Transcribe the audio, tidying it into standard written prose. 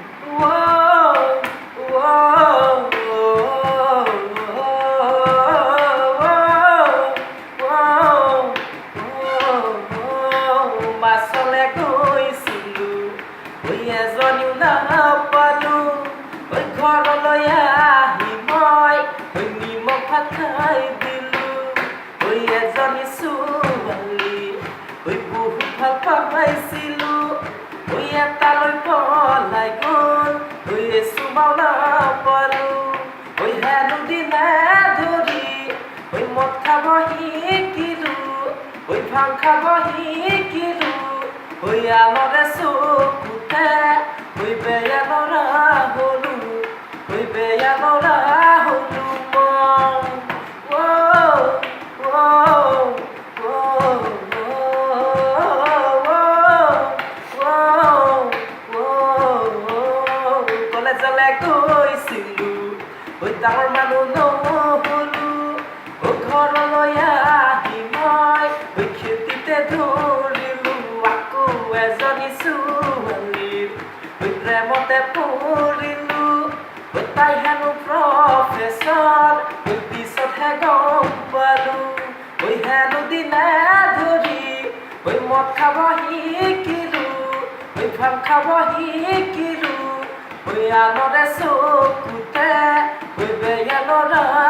Whoa, whoa, whoa, whoa, whoa, Masole গৈছিলো ঐ এজনীও নাপালো ঐ ঘৰলৈ আহি মই ঐ নিমখ ভাত খাই দিলো ঐ এজনী ছোৱালী ঐ বহুত ভাল পাইছিলো ঐ এটালৈ পলাই গ'ল ঐ চুমাও নাপালো ঐ হেনো দিনে ধৰি ঐ মদ খাব শিকিলো ঐ ভাং খাব শিকিলো ঐ আনৰে চকুতে ঐ বেয়া ল'ৰা হলো ঐ বেয়া ল'ৰা হলো কলেজলে গৈছিলো ঐ ডাঙৰ মানুহ নহলো ঘৰলৈ আহি মই ঐ খেতিতে ধৰিলো আকৌ এজনী ছোৱালীৰ ঐ প্ৰেমতে পৰিলো ঐ তাই হেনো প্ৰফেচৰ ঐ পিছতহে গম পালো ঐ হেনো দিনে ধৰি ঐ মদ খাব শিকিলো ঐ ভাং খাব শিকিলো ঐ আনৰে চকুতে ঐ বেয়া ল'ৰা